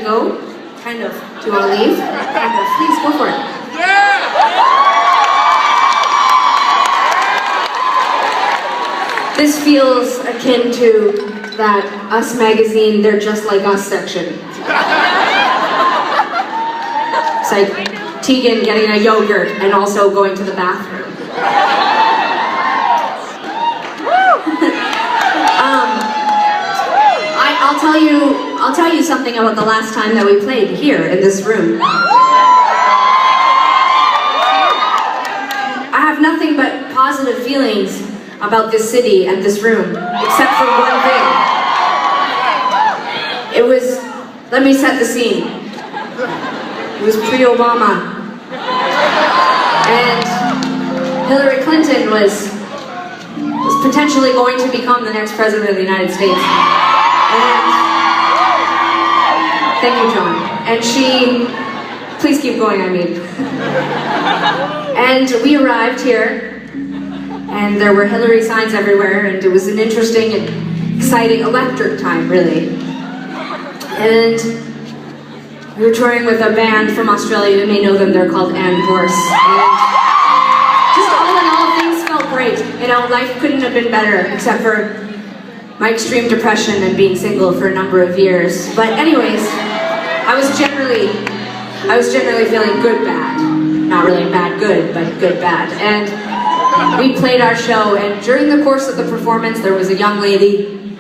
go? Kind of. Do you want to leave? Kind of. Please, go for it. This feels akin to that Us magazine, They're Just Like Us section. It's like Tegan getting a yogurt and also going to the bathroom. I'll tell you something about the last time that we played here in this room. I have nothing but positive feelings about this city and this room, except for one thing. It was, let me set the scene. It was pre-Obama. And Hillary Clinton was potentially going to become the next president of the United States. And thank you, John. And please keep going, I mean. And we arrived here, and there were Hillary signs everywhere, and it was an interesting and exciting, electric time, really. And we were touring with a band from Australia. You may know them, they're called And Horse. And just all in all, things felt great. You know, life couldn't have been better, except for my extreme depression and being single for a number of years. But anyways, I was generally feeling good bad. Not really bad good, but good bad. And we played our show, and during the course of the performance, there was a young lady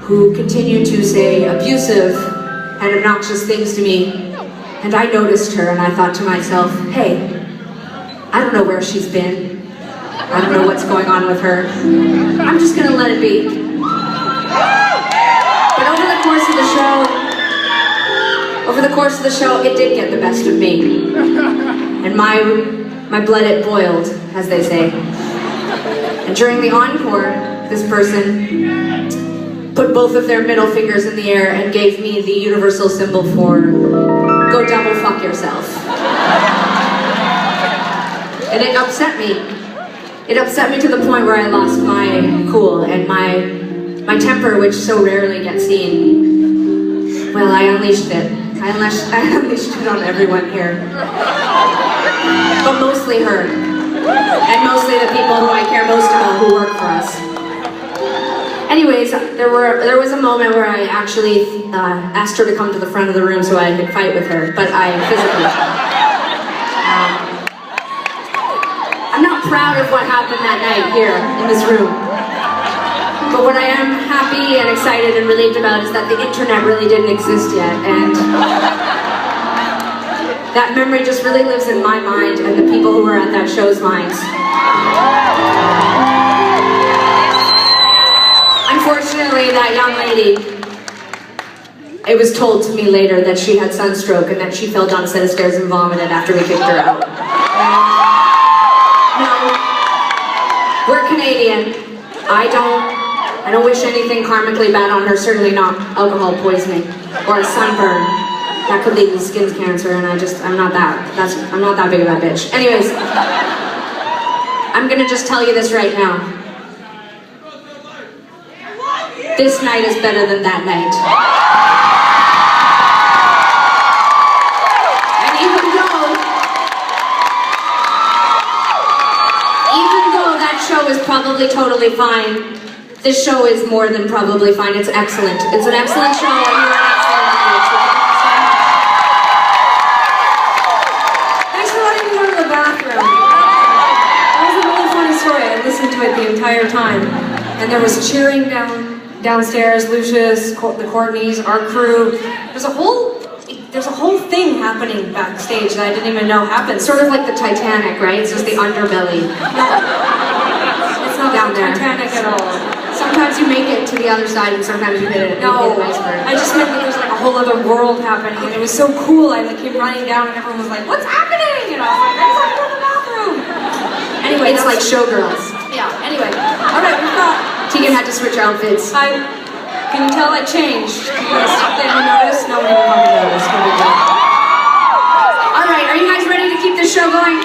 who continued to say abusive and obnoxious things to me. And I noticed her, and I thought to myself, hey, I don't know where she's been. I don't know what's going on with her. I'm just gonna let it be. But over the course of the show, it did get the best of me. And my blood, it boiled, as they say. And during the encore, this person put both of their middle fingers in the air and gave me the universal symbol for go double fuck yourself. And it upset me. It upset me to the point where I lost my cool and my temper, which so rarely gets seen. Well, I unleashed it. I unleashed it on everyone here. But mostly her. And mostly the people who I care most about who work for us. Anyways, there was a moment where I actually asked her to come to the front of the room so I could fight with her, but I physically... I'm not proud of what happened that night here in this room. But what I am happy and excited and relieved about is that the internet really didn't exist yet, and that memory just really lives in my mind and the people who were at that show's minds. Unfortunately, that young lady, it was told to me later that she had sunstroke and that she fell down a set of stairs and vomited after we kicked her out. No, we're Canadian. I don't wish anything karmically bad on her, certainly not alcohol poisoning or a sunburn. That could lead to skin cancer, and I'm not that big of a bitch. Anyways, I'm gonna just tell you this right now. This night is better than that night. And even though that show is probably totally fine, this show is more than probably fine. It's excellent. It's an excellent show, and you're an excellent audience. Thanks for letting me go to the bathroom. That was a really funny story. I listened to it the entire time. And there was cheering downstairs, Lucius, the Courtneys, our crew. There's a whole thing happening backstage that I didn't even know happened. Sort of like the Titanic, right? It's just the underbelly. It's not down there. Titanic at all. Sometimes you make it to the other side and sometimes you hit it. No, I just meant that there's like a whole other world happening, and it was so cool. I came running down and everyone was like, "What's happening?" And I was like, "I just have to go to the bathroom." Anyway, it's like showgirls. Yeah. Anyway, all right, we've got. Tegan had to switch outfits. Can you tell I changed? Because they don't notice. No one will notice. All right, are you guys ready to keep this show going?